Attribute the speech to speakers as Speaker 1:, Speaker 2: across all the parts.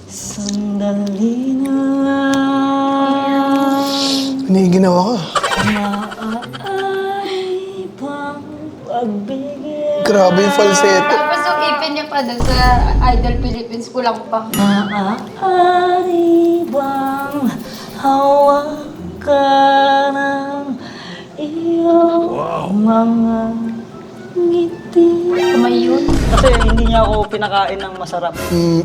Speaker 1: Sandali na
Speaker 2: Ano yung ginawa ko?
Speaker 1: maaari bang pagbigyan?
Speaker 2: Grabe yung falsetto.
Speaker 3: Tapos yung ipin niya pa dun sa Idol Philippines, kulang pa.
Speaker 1: Maaari bang hawakan ng iyong mga ngiti?
Speaker 3: Kamay yun.
Speaker 1: Kasi hindi niya ako pinakain ng masarap.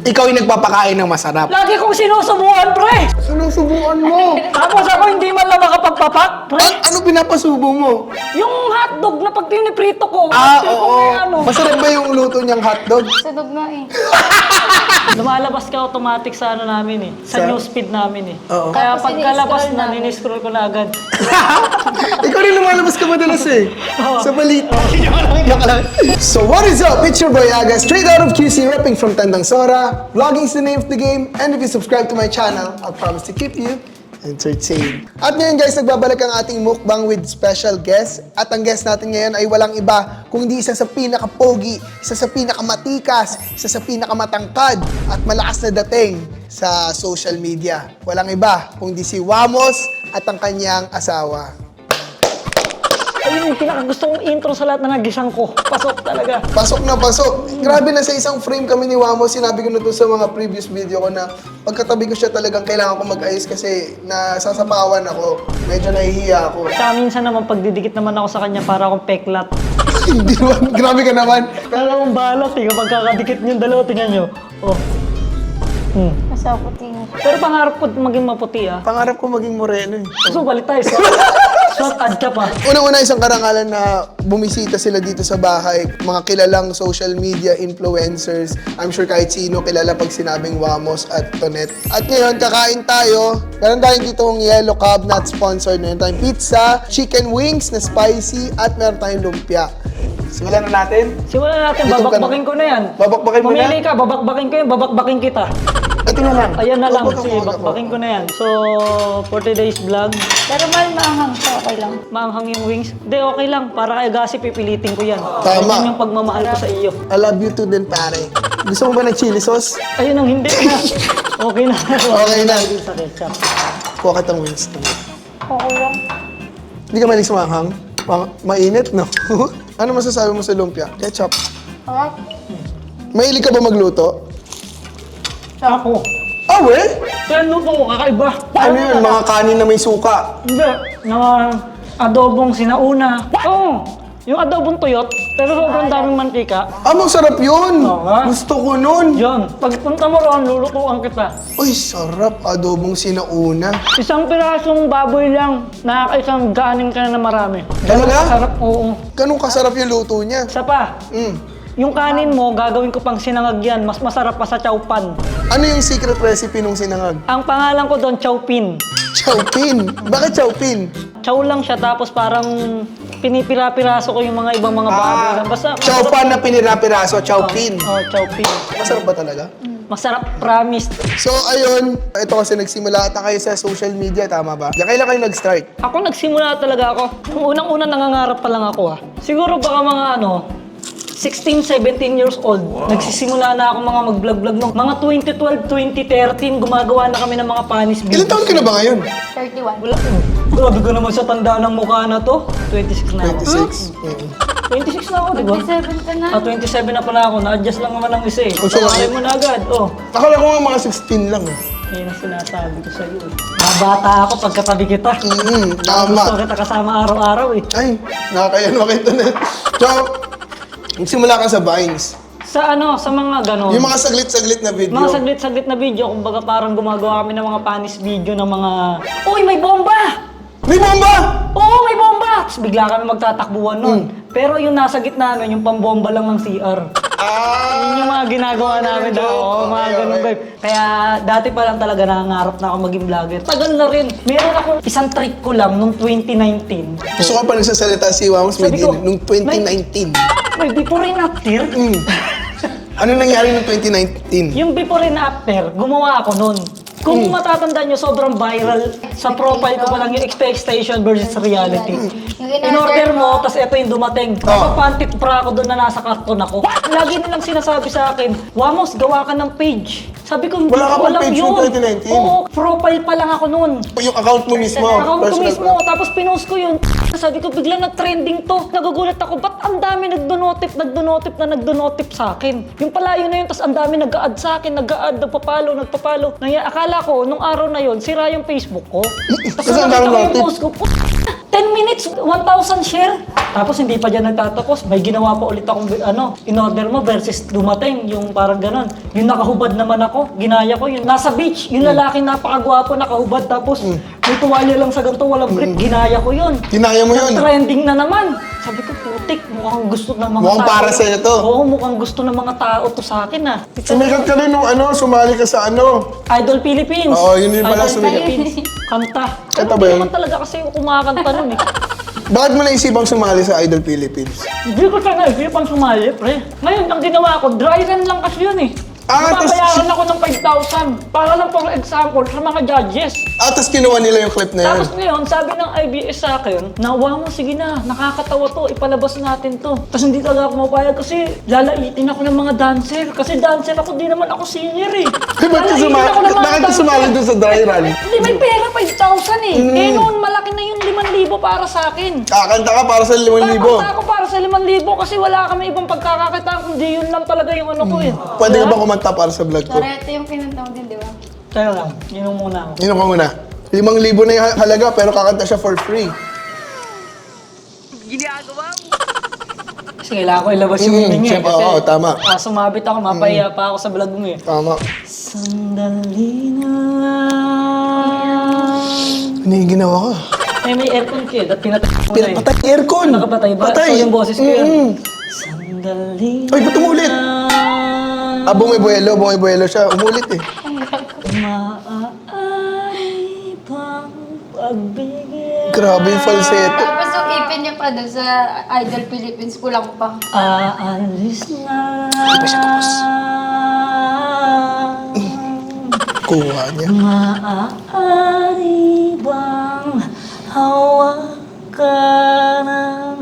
Speaker 2: Ikaw yung nagpapakain ng masarap.
Speaker 1: Lagi kong sinusubuan, pre!
Speaker 2: Sinusubukan mo.
Speaker 1: Tapos ako hindi man lang makapagpapak, pre!
Speaker 2: Ano pinapasubo mo?
Speaker 1: Yung hotdog na pag piniprito ko,
Speaker 2: Oo.
Speaker 1: ano,
Speaker 2: Masarap ba yung luto niyang hotdog?
Speaker 3: Sunog nga eh.
Speaker 1: lumalabas ka automatic sa ano namin eh. Sa
Speaker 2: Sa-
Speaker 1: newsfeed namin eh.
Speaker 2: Oo.
Speaker 1: Kaya
Speaker 3: Tapos
Speaker 1: pagkalabas
Speaker 3: ini-scroll
Speaker 1: na,
Speaker 3: namin.
Speaker 1: niniscroll ko na agad.
Speaker 2: Ikaw rin lumalabas ka madalas eh. Sa balita. Joke lang. So what is up? It's your boy Aga, straight out of QC, repping from Tandang Sora. Vlogging is the name of the game, and if you subscribe to my channel, I'll promise to keep you entertained. At ngayon guys, nagbabalik ang ating mukbang with special guest. At ang guest natin ngayon ay walang iba kung hindi isa sa pinaka-pogi, isa sa pinakamatikas, isa sa pinakamatangkad at malakas na dating sa social media. Walang iba kung di si Wamos at ang kanyang asawa.
Speaker 1: Ayun yung pinakagusto kong intro sa lahat na nagisang ko. Pasok talaga.
Speaker 2: Pasok na pasok. Grabe na sa isang frame kami ni Wamos. Sinabi ko na to sa mga previous video ko na pagkatabi ko siya talagang kailangan ko mag-ayos kasi nasasapawan ako. Medyo nahihiya ako.
Speaker 1: Sa minsan naman pagdidikit naman ako sa kanya para akong peklat.
Speaker 2: Hindi naman. Grabe ka naman.
Speaker 1: Kala akong balat eh. Kapag kakadikit niyong dalawa, tingnan nyo. Oh.
Speaker 3: Nasa puti nga.
Speaker 1: Pero pangarap ko maging maputi ah.
Speaker 2: Pangarap ko maging moreno eh.
Speaker 1: So balik tayo. Swat ad ka pa.
Speaker 2: Unang-una isang karangalan na bumisita sila dito sa bahay. Mga kilalang social media influencers. I'm sure kahit sino kilala pag sinabing Wamos at Tonet. At ngayon, kakain tayo. Meron tayong ditong yellow cab, not sponsored. Meron tayong pizza, chicken wings na spicy, at meron tayong lumpia. Simulan na natin.
Speaker 1: Simulan natin,
Speaker 2: Gutom ka na.
Speaker 1: babakbakin ko na yan.
Speaker 2: Babakbakin mo na?
Speaker 1: Mamili ka, babakbakin ko yan, babakbakin kita.
Speaker 2: Ito na lang.
Speaker 1: Ayan na lang,
Speaker 2: Wag
Speaker 1: sige,
Speaker 2: ako.
Speaker 1: bakbakin ko na yan. So, for today's vlog,
Speaker 3: Pero mahal maanghang siya, okay lang.
Speaker 1: maanghang yung wings. Hindi, okay lang. Para kay Gasi, pipilitin ko yan.
Speaker 2: Tama.
Speaker 1: Yan yung pagmamahal ko sa iyo.
Speaker 2: I love you too din, pare. Gusto mo ba ng chili sauce?
Speaker 1: Ayun ang hindi na. Okay na.
Speaker 2: Okay na.
Speaker 1: Din sa ketchup.
Speaker 2: Kuha kitang wings.
Speaker 3: Okay lang.
Speaker 2: Hindi ka malig sumanghang? Mainit, no? Ano masasabi mo sa lumpia? Ketchup.
Speaker 3: Sarap.
Speaker 2: Mahilig ka ba magluto?
Speaker 1: Ako.
Speaker 2: Ah, we?
Speaker 1: Kaya luto ko, kakaiba.
Speaker 2: Ano yun? Mga kanin na may suka.
Speaker 1: Hindi. Na adobong sinauna. Oo. Yung adobong tuyot, pero sobrang daming mantika.
Speaker 2: Ah, masarap yun!
Speaker 1: Oo nga.
Speaker 2: Gusto ko nun!
Speaker 1: Yun. Pagpunta mo roon, lulutuan kita.
Speaker 2: Uy, sarap. Adobong sinauna.
Speaker 1: Isang pirasong baboy lang, nakakaisang ganing ka na marami.
Speaker 2: Talaga?
Speaker 1: Sarap, oo.
Speaker 2: Ganun kasarap yung luto niya.
Speaker 1: Isa pa, yung kanin mo, gagawin ko pang sinangag yan. Mas masarap pa sa chowpan.
Speaker 2: Ano yung secret recipe nung sinangag?
Speaker 1: Ang pangalan ko doon, chowpin.
Speaker 2: Chowpin. Bakit chowpin?
Speaker 1: Chow lang siya, tapos parang pinipira-piraso ko yung mga ibang mga baboy lang. Basta,
Speaker 2: Chowpan na pinira-piraso. Chowpin.
Speaker 1: Oh, chowpin.
Speaker 2: Masarap ba talaga?
Speaker 1: Masarap, promise.
Speaker 2: So, ayun. Ito kasi nagsimula ata kayo sa social media, tama ba? Kaya kailan kayo nag-start?
Speaker 1: Ako nagsimula talaga ako. Nung unang-una nangangarap pa lang ako ah. Siguro baka mga 16, 17 years old. Nagsisimula na ako mga mag-vlog-vlog nung mga 2012, 2013, gumagawa na kami ng mga panis
Speaker 2: Ilan
Speaker 1: videos.
Speaker 2: taon ka na ba ngayon?
Speaker 3: 31.
Speaker 1: Wala. Grabe ka naman sa tanda ng mukha na to. 26 na ako.
Speaker 2: 26.
Speaker 1: 26 na ako, di ba?
Speaker 3: 27 ka na.
Speaker 1: 27 na pala ako. Na-adjust lang naman ng isa eh.
Speaker 2: Oh, so,
Speaker 1: Kaya mo na agad. Oh.
Speaker 2: Akala ko nga mga 16 lang eh.
Speaker 1: Yan ang sinasabi ko sa'yo eh. Mabata ako pagkatabi kita. Gusto
Speaker 2: Tama.
Speaker 1: kita kasama araw-araw eh.
Speaker 2: Ay, nakakaya naman kayo na. So, nagsimula ka sa Vines.
Speaker 1: Sa mga ganon.
Speaker 2: Yung mga saglit-saglit na video.
Speaker 1: Mga saglit-saglit na video, kumbaga parang gumagawa kami ng mga panis video ng mga, uy, may bomba!
Speaker 2: May bomba!
Speaker 1: Oo, may bomba! Tapos bigla kami magtatakbuhan nun. Pero yung nasa gitna nun, yung pambomba lang ng CR. Yun yung mga ginagawa namin daw. Oo, mga ganun vibe. Kaya dati pa lang talaga nangangarap na ako maging vlogger. Tagal na rin. Meron akong isang trick ko lang nung 2019.
Speaker 2: Gusto ko pa nagsasalita si Wamos
Speaker 1: Sabi ko,
Speaker 2: nung 2019.
Speaker 1: May before and after.
Speaker 2: Ano nangyari noong 2019?
Speaker 1: Yung before and after, gumawa ako nun. Kung matatandaan nyo, sobrang viral sa profile ko pa lang yung expectation versus reality. In order mo, tas ito yung dumating. Papapantit pra ako doon na nasa karton ako. Lagi nilang sinasabi sa akin, Wamos, gawa ka ng page. Sabi ko,
Speaker 2: Wala ka pang
Speaker 1: alam
Speaker 2: page
Speaker 1: yun.
Speaker 2: noong 2019?
Speaker 1: Oo, profile pa lang ako noon.
Speaker 2: Yung account mo mismo.
Speaker 1: Account ko
Speaker 2: personal
Speaker 1: mismo, tapos pinost ko yun. Sabi ko, biglang nag-trending to. Nagugulat ako, ba't ang dami nagdo-notif sa akin? Yung pala yun na yun, tapos ang dami nag-a-add sa akin, nagpapalo. Akala ko, nung araw na yun, sira yung Facebook ko. Tapos
Speaker 2: Kasi ang
Speaker 1: nakita ko
Speaker 2: daming
Speaker 1: yung
Speaker 2: notif.
Speaker 1: post ko, 10 minutes, 1,000 share. Tapos hindi pa dyan nagtatapos, may ginawa pa ulit akong in-order mo versus dumating, yung parang ganon. Yung nakahubad naman ako, ginaya ko yun. Nasa beach, yung lalaki napakagwapo, nakahubad, tapos may tuwalya lang sa ganito, walang brief, ginaya ko yun.
Speaker 2: Ginaya mo yun?
Speaker 1: Trending na naman. Sabi ko, putik, mukhang gusto ng mga
Speaker 2: Mukhang
Speaker 1: tao.
Speaker 2: para sa'yo to.
Speaker 1: Oo, mukhang gusto ng mga tao to sa akin ah.
Speaker 2: Sumikat ka rin nung sumali ka sa
Speaker 1: Idol Philippines.
Speaker 2: Oo, yun yung pala
Speaker 1: Idol
Speaker 2: sumikat.
Speaker 1: Philippines. Kanta.
Speaker 2: Kanta ba
Speaker 1: Hindi
Speaker 2: yun?
Speaker 1: naman talaga kasi ako kumakanta nun eh.
Speaker 2: Bakit mo naisipang sumali sa Idol Philippines?
Speaker 1: Hindi ko siya naisipan sumali, pre. Ngayon, ang ginawa ko, dry run lang kasi yun eh. Napapayaran ako ng 5,000 para lang for example sa mga judges.
Speaker 2: Tapos kinuha nila yung clip na yun.
Speaker 1: Tapos ngayon, sabi ng IBS sa akin, nawa mo, sige na, nakakatawa to, ipalabas natin to. Tapos hindi talaga ako mapayag kasi lalaitin ako ng mga dancer. Kasi dancer ako, di naman ako singer eh.
Speaker 2: Bakit ka sumali doon sa dry run?
Speaker 1: Hindi, may pera 5,000 eh. Eh noon, malaki na yung 5,000 para sa akin.
Speaker 2: Kakanta ka para sa 5,000.
Speaker 1: Kakanta ako para sa 5,000 kasi wala kami ibang pagkakakitaan kundi yun lang talaga yung ano ko eh.
Speaker 2: Pwede ka ba kumanta para sa vlog ko?
Speaker 3: Loreto yung kinanta mo din, di ba?
Speaker 1: Kaya lang, yun ang muna ako.
Speaker 2: Yun ka muna. 5,000 na yung halaga pero kakanta siya for free.
Speaker 1: Kasi kailangan ko ilabas yung meaning
Speaker 2: siyempre,
Speaker 1: kasi
Speaker 2: oo, tama.
Speaker 1: sumabit ako, mapahiya pa ako sa vlog mo eh.
Speaker 2: Tama.
Speaker 1: Sandali na.
Speaker 2: Ano yung ginawa ko?
Speaker 1: May aircon ka eh, dapat pinatay mo na eh.
Speaker 2: Patay aircon!
Speaker 1: Nakapatay ba?
Speaker 2: Patay!
Speaker 1: So yung boses ko yun.
Speaker 2: Mm-mm.
Speaker 1: Sandali
Speaker 2: Ay, ba't umulit? Bumay buwelo siya. Umulit eh.
Speaker 1: Maaari bang pagbigyan?
Speaker 2: Grabe yung falsetto.
Speaker 3: Tapos yung ipin niya pa doon sa Idol Philippines, kulang pa.
Speaker 1: Aalis na.
Speaker 2: Hindi pa siya tapos. Kuha niya.
Speaker 1: Maaari bang hawakan ng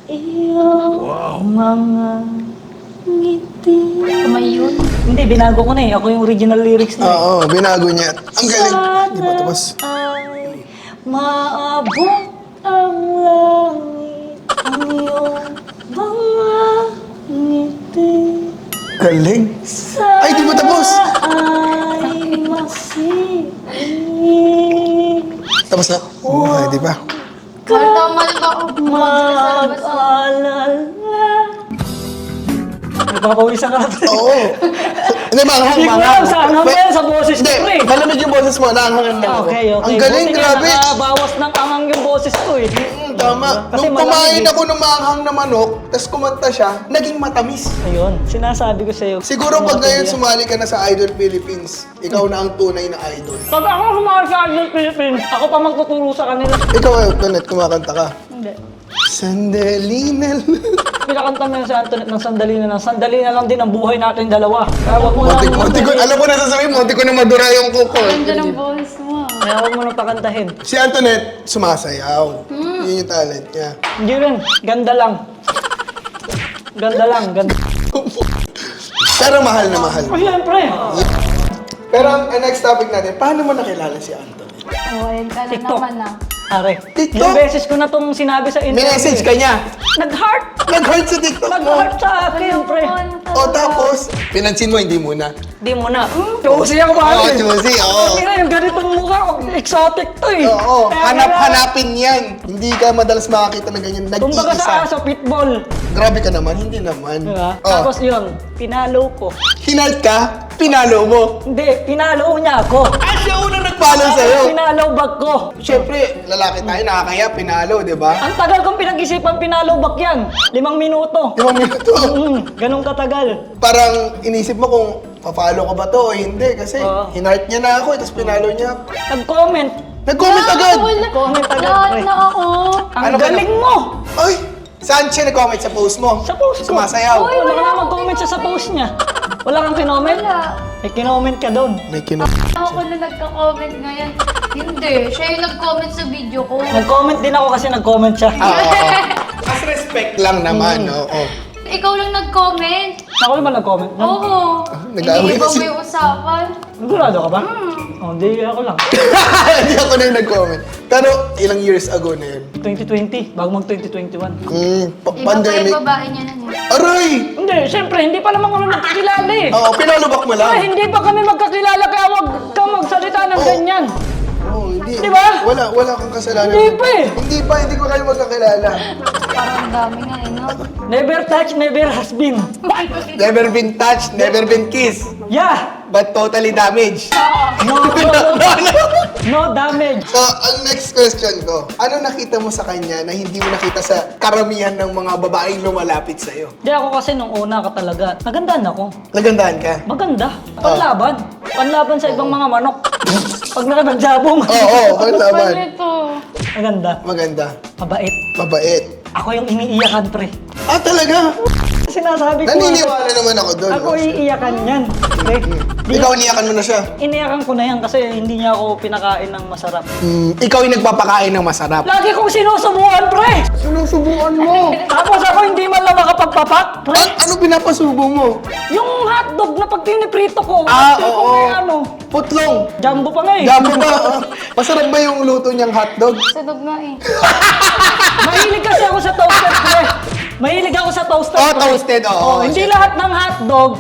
Speaker 1: iyong mga ngiti?
Speaker 3: Kamay yun.
Speaker 1: Hindi, binago ko na eh. Ako yung original lyrics na eh.
Speaker 2: Oo, binago niya. Ang galing. Hindi pa tapos.
Speaker 1: Ay maabot ang langit ang iyong mga ngiti.
Speaker 2: Galing. Ay, di ba tapos?
Speaker 1: Ay masigit.
Speaker 2: Tapos na. Ay, di ba?
Speaker 3: Maldaman ba ako?
Speaker 1: Mag-alala. Nagpapawisan ka natin.
Speaker 2: Oo. Hindi, manghang.
Speaker 1: Hindi ko alam, saan ba yan? Sa boses ko,
Speaker 2: Hindi,
Speaker 1: pre.
Speaker 2: malamig yung boses mo. Naanghangan lang ako.
Speaker 1: Okay.
Speaker 2: Ang galing,
Speaker 1: Buti nga
Speaker 2: grabe.
Speaker 1: nakabawas ng angang yung boses ko eh.
Speaker 2: Tama.
Speaker 1: Kasi
Speaker 2: Nung
Speaker 1: malamig
Speaker 2: kumain
Speaker 1: eh.
Speaker 2: ako ng maanghang na manok, tapos kumanta siya, naging matamis.
Speaker 1: Ayun, sinasabi ko sa'yo.
Speaker 2: Siguro pag ngayon sumali ka na sa Idol Philippines, ikaw na ang tunay na idol.
Speaker 1: Pag ako sumali sa Idol Philippines, ako pa magtuturo sa kanila.
Speaker 2: Ikaw, Antoinette, kumakanta ka.
Speaker 1: Hindi.
Speaker 2: Sandali na lang.
Speaker 1: Pinakanta mo yun sa Antoinette ng sandali na lang din ang buhay natin dalawa. Kaya huwag mo na
Speaker 2: Alam ko na sasabihin, munti ko na madura yung kuko.
Speaker 3: Ganda ng boses mo.
Speaker 1: Kaya huwag mo na pakantahin.
Speaker 2: Si Antoinette, sumasayaw. Yun yung talent niya.
Speaker 1: Hindi rin, ganda lang. Ganda.
Speaker 2: Pero mahal na mahal.
Speaker 1: Oh, siyempre.
Speaker 2: Pero ang next topic natin, paano mo nakilala si Antoinette?
Speaker 3: Oh, ayun ka na
Speaker 1: TikTok.
Speaker 3: naman ah.
Speaker 1: Are,
Speaker 2: TikTok?
Speaker 1: ilang beses ko na itong sinabi sa interview.
Speaker 2: May message ka niya.
Speaker 1: Nag-heart!
Speaker 2: Nag-heart sa TikTok mo.
Speaker 1: Nag-heart sa akin, pre.
Speaker 2: O tapos, pinansin mo, hindi muna.
Speaker 1: Di mo na. Choosy ako ba?
Speaker 2: Oo, choosy, oo.
Speaker 1: Hindi na, yung ganitong mukha ko, exotic to eh.
Speaker 2: Oo,
Speaker 1: Kaya
Speaker 2: hanapin yan. Hindi ka madalas makakita ng ganyan.
Speaker 1: Kumbaga sa
Speaker 2: Nag-iisa.
Speaker 1: aso, pitbull.
Speaker 2: Grabe ka naman, hindi naman.
Speaker 1: Diba?
Speaker 2: Oh,
Speaker 1: Tapos yun, pinalo ko.
Speaker 2: hinart ka, pinalo mo.
Speaker 1: Hindi, pinalo niya ako.
Speaker 2: Ay, siya unang nagpalo sa'yo.
Speaker 1: Pinalo bag ko.
Speaker 2: Siyempre, lalaki tayo, nakakaya, pinalo, di ba?
Speaker 1: Ang tagal kong pinag-isipan pinalo bag yan. 5 minuto.
Speaker 2: 5 minuto.
Speaker 1: Ganun katagal.
Speaker 2: Parang inisip mo kung papalo ka ba to o hindi. Kasi
Speaker 1: Oo.
Speaker 2: hinart niya na ako, tapos pinalo niya.
Speaker 1: Nag-comment.
Speaker 2: Nag-comment agad.
Speaker 1: Comment agad,
Speaker 3: Lahat
Speaker 1: pre.
Speaker 3: na ako.
Speaker 1: Ang
Speaker 2: Ano ka
Speaker 1: galing mo!
Speaker 2: Ay, saan siya nag-comment sa post mo?
Speaker 1: Sa post ko.
Speaker 2: Sumasayaw.
Speaker 1: Uy, wala ka mag-comment siya sa post niya. Wala kang kinoment?
Speaker 3: Wala.
Speaker 1: May kinoment ka doon.
Speaker 2: May kino...
Speaker 3: Ako na nagka-comment ngayon. Hindi, siya yung nag-comment sa video ko.
Speaker 1: Nag-comment din ako kasi nag-comment siya.
Speaker 2: As respect lang naman, oo.
Speaker 3: Ikaw lang nag-comment.
Speaker 1: Ako naman nag-comment nun.
Speaker 3: Oo.
Speaker 2: Nag-away
Speaker 3: Iniiba
Speaker 2: kasi.
Speaker 3: mo yung usapan.
Speaker 1: Sigurado ka ba? Oh, hindi ako lang.
Speaker 2: Hindi ako na yung nag-comment. Pero ilang years ago na yun.
Speaker 1: 2020, bago mag 2021.
Speaker 3: Iba pa
Speaker 2: Pandemic.
Speaker 3: yung babae niya nun eh.
Speaker 2: Aray!
Speaker 1: Hindi, syempre, hindi pa naman kami magkakilala eh.
Speaker 2: Oo, pinalubak mo
Speaker 1: Ay,
Speaker 2: lang.
Speaker 1: hindi pa kami magkakilala kaya wag kang magsalita ng ganyan.
Speaker 2: Oo, hindi.
Speaker 1: Di ba?
Speaker 2: Wala kang kasalanan.
Speaker 1: Hindi pa eh.
Speaker 2: Hindi ko kayo magkakilala.
Speaker 3: Parang ang dami nga eh, no?
Speaker 1: Never touch, never has been.
Speaker 2: Never been touched, never been kissed.
Speaker 1: Yeah!
Speaker 2: But totally damaged.
Speaker 1: No damage.
Speaker 2: So, ang next question ko, ano nakita mo sa kanya na hindi mo nakita sa karamihan ng mga babaeng lumalapit sa'yo?
Speaker 1: Hindi ako kasi nung una ka talaga, nagandaan ako.
Speaker 2: Nagandahan ka?
Speaker 1: Maganda. Panlaban. Panlaban sa ibang mga manok. Pag nakabagjabong.
Speaker 2: Oo, laban.
Speaker 3: Ito.
Speaker 1: Maganda.
Speaker 2: Maganda.
Speaker 1: Mabait.
Speaker 2: Mabait.
Speaker 1: Ako yung iniiyakan, pre.
Speaker 2: Ah, talaga?
Speaker 1: Sinasabi ko.
Speaker 2: Naniniwala naman ako doon.
Speaker 1: Ako iiyakan yan. Pre. Di,
Speaker 2: Ikaw niyakan mo na siya.
Speaker 1: iniyakan ko na yan kasi hindi niya ako pinakain ng masarap.
Speaker 2: Ikaw yung nagpapakain ng masarap.
Speaker 1: Lagi kong sinusubukan, pre!
Speaker 2: Sinusubukan mo.
Speaker 1: Tapos ako hindi man lang makapagpapak, pre.
Speaker 2: Ano pinapasubo mo?
Speaker 1: Yung hotdog na pag piniprito ko,
Speaker 2: Ah,
Speaker 1: after ko
Speaker 2: oo.
Speaker 1: may ano,
Speaker 2: Putlong.
Speaker 1: jumbo pa nga eh.
Speaker 2: Jumbo ba? Masarap ba yung luto niyang hotdog?
Speaker 3: Sunog nga eh.
Speaker 1: Mahilig kasi ako sa toasted, pre. Mahilig ako sa toasted,
Speaker 2: Oh,
Speaker 1: pre.
Speaker 2: toasted, oo.
Speaker 1: Hindi lahat ng hotdog,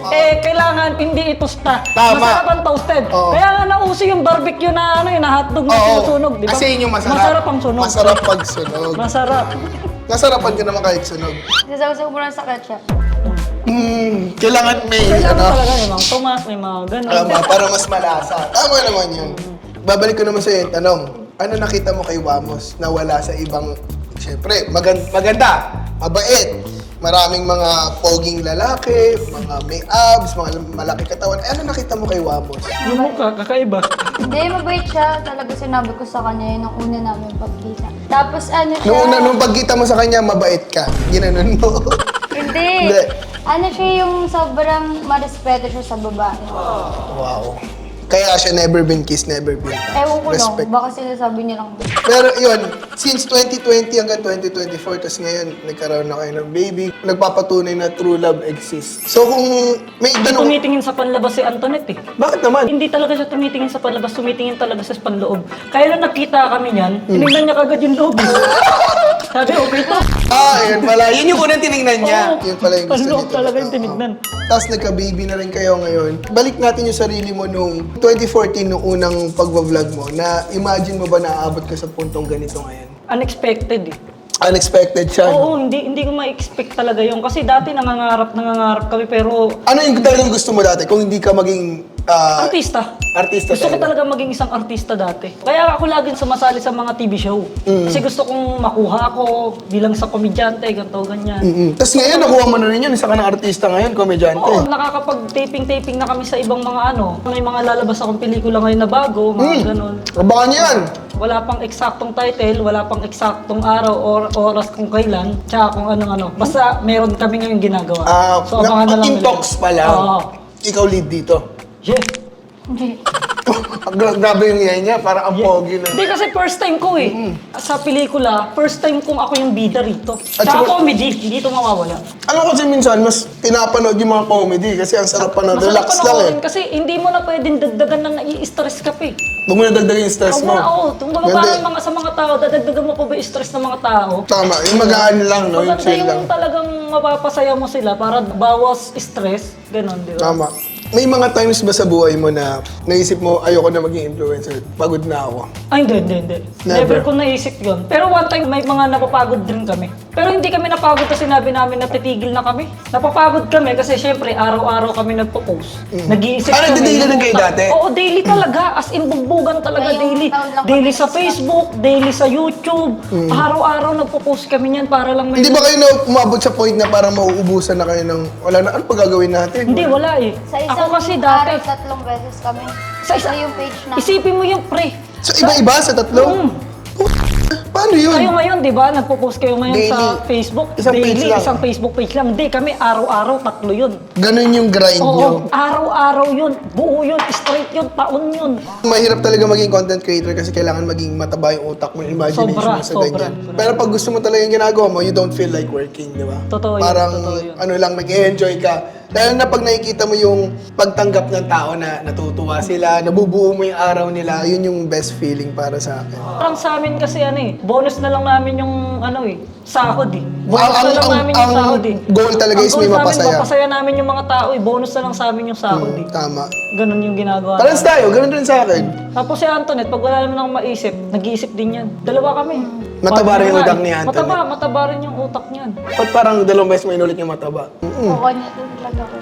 Speaker 1: kailangan hindi itosta.
Speaker 2: Tama.
Speaker 1: Masarap ang toasted.
Speaker 2: Oo.
Speaker 1: Kaya nga nauso yung barbecue na ano, yung na hotdog na sinusunog, di ba?
Speaker 2: Kasi yun yung masarap.
Speaker 1: Masarap ang sunog.
Speaker 2: Masarap pag sunog.
Speaker 1: Masarap.
Speaker 2: Nasarapan ka naman kahit sunog.
Speaker 3: Sasawsaw mo lang sa ketchup.
Speaker 2: Kailangan may
Speaker 1: Kailangan
Speaker 2: ano.
Speaker 1: talaga may mga tomas, may mga ganun.
Speaker 2: Tama, para mas malasa. Tama naman yun. Babalik ko naman sa'yo yung tanong. Ano nakita mo kay Wamos na wala sa ibang... Siyempre, maganda, mabait, maraming mga poging lalaki, mga may abs, mga malaki katawan. Ano nakita mo kay Wamos?
Speaker 1: Yung mukha, kakaiba.
Speaker 3: Hindi, mabait siya. Talaga sinabi ko sa kanya yun nung una namin pagkita. Tapos ano siya...
Speaker 2: Nung pagkita mo sa kanya, mabait ka. Ginanon mo.
Speaker 3: Hindi.
Speaker 2: Hindi.
Speaker 3: Ano siya yung sobrang marespeto siya sa babae.
Speaker 2: Wow. Kaya siya never been kissed, never been touched.
Speaker 3: Ewan ko
Speaker 2: Respect.
Speaker 3: lang, baka sinasabi niya lang.
Speaker 2: Pero yun, since 2020 hanggang 2024, tapos ngayon, nagkaroon na kayo ng baby, nagpapatunay na true love exists. So kung may tanong,
Speaker 1: Tumitingin sa panlabas si Antoinette eh.
Speaker 2: bakit naman?
Speaker 1: Hindi talaga siya tumitingin sa panlabas, tumitingin talaga sa panloob. Kaya nung nakita kami niyan, tinignan niya kagad yung loob. Sabi, okay to.
Speaker 2: Yun pala. Yun yung unang tinignan niya.
Speaker 1: Oo,
Speaker 2: Yun pala yung gusto
Speaker 1: panloob
Speaker 2: niya.
Speaker 1: talaga yung tinignan.
Speaker 2: Tapos nagka-baby na rin kayo ngayon. Balik natin yung sarili mo nung 2014, nung unang pagbablog mo, na imagine mo ba na aabot ka sa puntong ganito ngayon?
Speaker 1: Unexpected eh.
Speaker 2: Unexpected siya. no?
Speaker 1: Oo, hindi ko ma-expect talaga yun. Kasi dati nangangarap kami pero
Speaker 2: Ano yung talagang gusto mo dati kung hindi ka maging
Speaker 1: artista.
Speaker 2: artista
Speaker 1: Gusto ko
Speaker 2: talaga?
Speaker 1: talaga maging isang artista dati. Kaya ako laging sumasali sa mga TV show. Kasi gusto kong makuha ako bilang sa komedyante, ganito, ganyan.
Speaker 2: Tapos ngayon, nakuha mo na rin yun. Isa ka ng artista ngayon, komedyante.
Speaker 1: Oo, nakakapag-taping na kami sa ibang mga ano. May mga lalabas akong pelikula ngayon na bago, mga ganun.
Speaker 2: Abangan niyo yan.
Speaker 1: Wala pang eksaktong title, wala pang eksaktong araw or oras kung kailan, tsaka kung ano. Basta meron kami ngayon ginagawa. abangan na lang
Speaker 2: In
Speaker 1: nila.
Speaker 2: talks pa lang.
Speaker 1: Oo.
Speaker 2: Ikaw lead dito.
Speaker 1: Yeah.
Speaker 3: Hindi.
Speaker 2: Grabe yung yaya niya, parang ang pogi na.
Speaker 1: Hindi kasi first time ko eh. Sa pelikula, first time kong ako yung bida rito.
Speaker 2: At
Speaker 1: Tsaka
Speaker 2: saka-
Speaker 1: comedy, hindi ito mawawala.
Speaker 2: Ano kasi minsan, mas pinapanood yung mga comedy kasi ang sarap panood.
Speaker 1: Masarap
Speaker 2: Relax lang eh.
Speaker 1: panoorin kasi hindi mo na pwedeng dagdagan na nai-stress ka pa eh.
Speaker 2: Huwag mo na dagdagan yung stress
Speaker 1: Huwag
Speaker 2: mo.
Speaker 1: mo na, oo. Kumbaga
Speaker 2: Ganda.
Speaker 1: parang sa mga tao, dadagdagan mo pa ba yung stress ng mga tao?
Speaker 2: Tama, yung magaan lang, no? Yung
Speaker 1: Maganda
Speaker 2: chill lang.
Speaker 1: yung talagang mapapasaya mo sila para bawas stress. Ganon, di ba?
Speaker 2: Tama. May mga times ba sa buhay mo na naisip mo, ayoko na maging influencer, pagod na ako?
Speaker 1: Ay, hindi.
Speaker 2: Never.
Speaker 1: Never ko naisip yun. Pero one time, may mga napapagod din kami. Pero hindi kami napagod kasi sinabi namin na titigil na kami. Napapagod kami kasi syempre, araw-araw kami nagpo-post. Nag-iisip
Speaker 2: Ah, nagdi-daily na kayo dati?
Speaker 1: Oo, daily talaga. As in, bugbugan talaga
Speaker 3: Ngayong
Speaker 1: daily.
Speaker 3: taon lang
Speaker 1: Daily
Speaker 3: kami
Speaker 1: sa
Speaker 3: nag-stop.
Speaker 1: Facebook, daily sa YouTube. Araw-araw nagpo-post kami niyan para lang may...
Speaker 2: Hindi ba kayo na umabot sa point na parang mauubusan na kayo ng, wala na, ano pa gagawin natin?
Speaker 1: Hindi, wala eh.
Speaker 3: Sa isang
Speaker 1: Ako kasi dati,
Speaker 3: araw, 3 beses kami.
Speaker 1: Sa isa-
Speaker 3: Ito yung page na.
Speaker 1: isipin mo yung pre.
Speaker 2: So, iba-iba sa tatlo? Paano yun?
Speaker 1: Kayo ngayon, di ba? Nagpo-post kayo ngayon
Speaker 2: Daily.
Speaker 1: sa Facebook.
Speaker 2: Isang page
Speaker 1: Daily,
Speaker 2: lang.
Speaker 1: isang Facebook page lang. Hindi, kami araw-araw, 3 yun.
Speaker 2: Ganun yung grind nyo.
Speaker 1: Oo, araw-araw yun. Buo yun, straight yun, taon yun.
Speaker 2: Mahirap talaga maging content creator kasi kailangan maging mataba yung utak mo, yung imagination
Speaker 1: Sobra,
Speaker 2: mo sa
Speaker 1: sobra.
Speaker 2: ganyan. Pero pag gusto mo talaga yung ginagawa mo, you don't feel like working, di ba?
Speaker 1: Totoo yun,
Speaker 2: Parang
Speaker 1: totoo yun.
Speaker 2: ano lang, mag-enjoy ka. Lalo na pag nakikita mo yung pagtanggap ng tao na natutuwa sila, nabubuo mo yung araw nila, yun yung best feeling para sa akin.
Speaker 1: Parang sa amin kasi bonus na lang namin yung sahod eh. Bonus
Speaker 2: Ang-
Speaker 1: na lang
Speaker 2: ang-
Speaker 1: namin yung
Speaker 2: ang
Speaker 1: sahod eh.
Speaker 2: goal talaga is may
Speaker 1: goal sa amin,
Speaker 2: mapasaya.
Speaker 1: mapasaya namin yung mga tao eh. Bonus na lang sa amin yung sahod eh.
Speaker 2: Tama.
Speaker 1: Ganun yung ginagawa
Speaker 2: Parang
Speaker 1: namin.
Speaker 2: tayo, ganun din sa akin.
Speaker 1: Tapos si Antoinette, pag wala naman akong maisip, nag-iisip din yan. Dalawa kami.
Speaker 2: Mataba rin yung
Speaker 1: Parang
Speaker 2: utak ni Antoinette.
Speaker 1: Mataba rin yung utak niyan.
Speaker 2: Ba't parang dalawang beses may inulit yung mataba?
Speaker 3: Oo, niya talaga ko.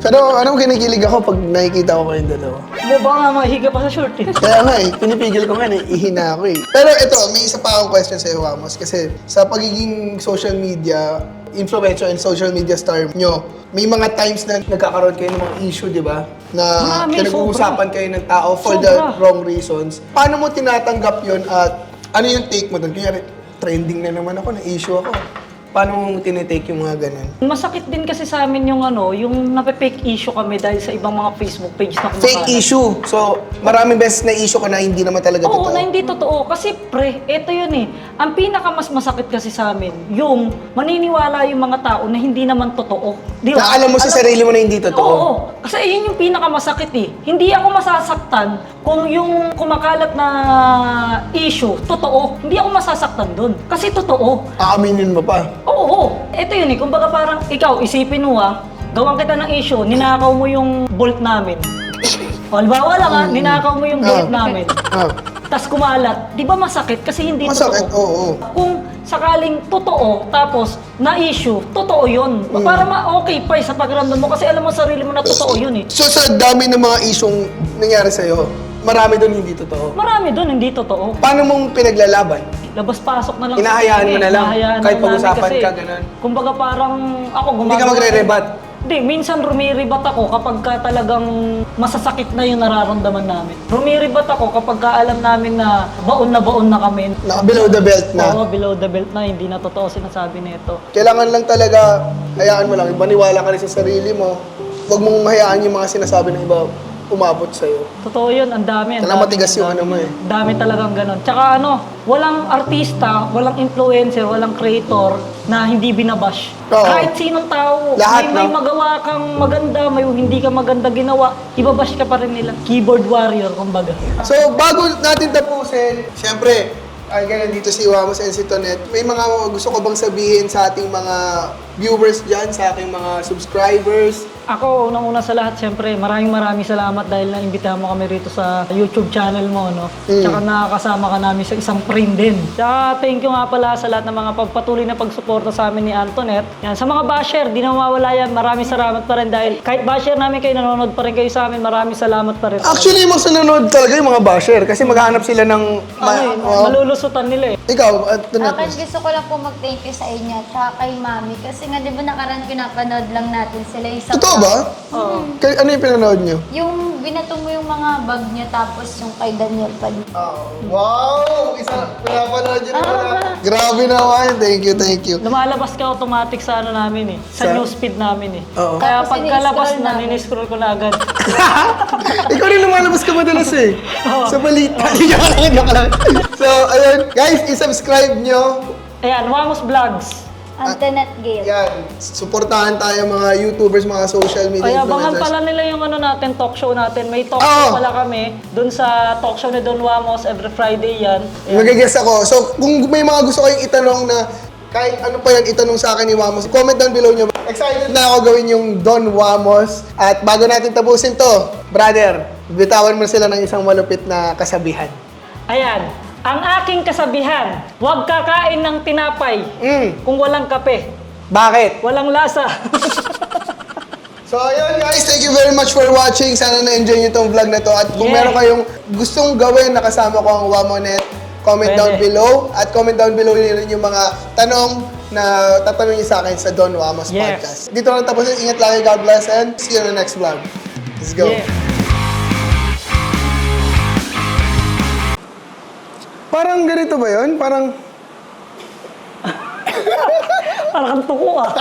Speaker 2: Pero anong kinikilig ako pag nakikita ko kayong dalawa?
Speaker 1: Boba nga, mahiga pa sa short eh.
Speaker 2: Kaya nga pinipigil ko nga ihina ako eh. Pero ito, may isa pa akong question sa iyo, Wamos. Kasi sa pagiging social media, influencer and social media star nyo, may mga times na nagkakaroon kayo ng mga issue, di ba? Na
Speaker 1: Marami,
Speaker 2: pinag-uusapan kayo ng tao for the
Speaker 1: Sobra.
Speaker 2: wrong reasons. Paano mo tinatanggap yun at ano yung take mo doon? Kaya trending na naman ako, na-issue ako. Paano mo tinitake yung mga ganun?
Speaker 1: Masakit din kasi sa amin yung yung nape-fake issue kami dahil sa ibang mga Facebook page na kumakalat.
Speaker 2: Fake issue. So, maraming beses na issue ka na hindi naman talaga
Speaker 1: Oo,
Speaker 2: totoo.
Speaker 1: na hindi totoo. Kasi eto yun eh. Ang pinaka mas masakit kasi sa amin, yung maniniwala yung mga tao na hindi naman totoo. Di ba?
Speaker 2: Na alam mo sa sarili mo na hindi totoo.
Speaker 1: Oo. Kasi yun yung pinaka masakit eh. Hindi ako masasaktan kung yung kumakalat na issue, totoo. Hindi ako masasaktan dun. Kasi totoo.
Speaker 2: Aaminin mo pa.
Speaker 1: Oo. Ito yun eh. Kumbaga parang ikaw, isipin mo gawan kita ng issue, ninakaw mo yung bolt namin. O, halimbawa lang ninakaw mo yung bolt namin.
Speaker 2: Ah.
Speaker 1: Tapos kumalat, di ba masakit? Kasi hindi
Speaker 2: Masakit,
Speaker 1: totoo.
Speaker 2: oo.
Speaker 1: Kung sakaling totoo, tapos na-issue, totoo yun. Para okay pa sa pakiramdam mo kasi alam mo sa sarili mo na totoo yun eh.
Speaker 2: So sa dami ng mga isyong nangyari sa'yo, marami doon hindi totoo.
Speaker 1: Marami doon hindi totoo.
Speaker 2: Paano mong pinaglalaban?
Speaker 1: Labas-pasok na lang.
Speaker 2: Hinahayaan mo na lang?
Speaker 1: Hinahayaan
Speaker 2: Kahit
Speaker 1: lang namin
Speaker 2: pag-usapan
Speaker 1: kasi,
Speaker 2: ka, ganun?
Speaker 1: Kumbaga parang ako
Speaker 2: Hindi ka
Speaker 1: gumagawa.
Speaker 2: magre-rebat?
Speaker 1: Hindi, minsan rumiribat ako kapag ka talagang masasakit na yung nararamdaman namin. Rumiribat ako kapag ka alam namin na baon na kami.
Speaker 2: Naka-below the belt na.
Speaker 1: Oo, below the belt na, hindi na totoo sinasabi nito.
Speaker 2: Kailangan lang talaga, hayaan mo lang, maniwala ka rin sa sarili mo. Huwag mong hayaan yung mga sinasabi ng iba umabot sa'yo.
Speaker 1: Totoo yun, ang dami.
Speaker 2: Kailangan matigas yung ano mo eh.
Speaker 1: Dami talagang ganun. Tsaka walang artista, walang influencer, walang creator na hindi binabash.
Speaker 2: Oo.
Speaker 1: Kahit sinong tao,
Speaker 2: Lahat,
Speaker 1: may
Speaker 2: no?
Speaker 1: magawa kang maganda, may hindi ka maganda ginawa, ibabash ka pa rin nila. Keyboard warrior, kumbaga.
Speaker 2: So, bago natin tapusin, siyempre, ay ganyan dito si Wamos and si Tonet, may mga gusto ko bang sabihin sa ating mga viewers dyan, sa ating mga subscribers?
Speaker 1: Ako, unang-una sa lahat, siyempre, maraming salamat dahil naimbitahan mo kami rito sa YouTube channel mo, no? Tsaka nakakasama ka namin sa isang frame din. Tsaka thank you nga pala sa lahat ng mga pagpatuloy na pagsuporta sa amin ni Antoinette. Yan, sa mga basher, di na mawawala yan. Maraming salamat pa rin dahil kahit basher namin kayo, nanonood pa rin kayo sa amin. Maraming salamat pa rin.
Speaker 2: Actually, mas nanonood talaga yung mga basher kasi maghahanap sila ng...
Speaker 1: Malulusutan nila eh.
Speaker 2: Ikaw, Tonet.
Speaker 3: Akin gusto ko lang po mag-thank you sa inyo at saka kay Mami. Kasi nga, di ba nakaraan pinapanood lang natin sila isang...
Speaker 2: Totoo ba?
Speaker 1: Oo.
Speaker 2: Ano yung pinanood nyo?
Speaker 3: Yung binato mo yung mga bag niya tapos yung kay Daniel pa din.
Speaker 2: Wow! Pinapanood nyo naman. Grabe naman. Thank you.
Speaker 1: Lumalabas ka automatic sa namin eh. Sa
Speaker 2: Sa-
Speaker 1: newsfeed namin eh.
Speaker 2: Oo.
Speaker 1: Kaya
Speaker 3: Tapos
Speaker 1: pagkalabas
Speaker 3: ini-scroll
Speaker 1: na,
Speaker 3: namin.
Speaker 1: niniscroll ko na agad.
Speaker 2: Ikaw rin lumalabas ka madalas eh. Sa balita. Joke lang. So, ayun. Guys, i-subscribe nyo.
Speaker 1: Ayan, Wamos Vlogs.
Speaker 3: Antoinette Gale.
Speaker 2: Yan. Suportahan tayo mga YouTubers, mga social media
Speaker 1: Kaya abangan
Speaker 2: influencers.
Speaker 1: pala nila yung natin, talk show natin. May talk
Speaker 2: Oo.
Speaker 1: show pala kami dun sa talk show ni Don Wamos every Friday yan. Ayan.
Speaker 2: Mag-guess ako. So, kung may mga gusto kayong itanong na kahit ano pa yan itanong sa akin ni Wamos, comment down below nyo. Excited na ako gawin yung Don Wamos. At bago natin tapusin to, brother, bitawan mo sila ng isang malupit na kasabihan.
Speaker 1: Ayan, ang aking kasabihan, huwag kakain ng tinapay kung walang kape.
Speaker 2: Bakit?
Speaker 1: Walang lasa.
Speaker 2: So ayun guys, thank you very much for watching. Sana na-enjoy nyo itong vlog na to. At kung
Speaker 1: Yeah.
Speaker 2: meron kayong gustong gawin na kasama ko ang Wamonet, comment
Speaker 1: Pwede.
Speaker 2: down below. At comment down below nyo rin yung mga tanong na tatanungin nyo sa akin sa Don Wamos
Speaker 1: Yes.
Speaker 2: Podcast. Dito lang tapos. Ingat lagi, God bless, and see you in the next vlog. Let's go.
Speaker 1: Yeah.
Speaker 2: Parang ganito ba yun? Parang...
Speaker 1: Parang kang tuko ah.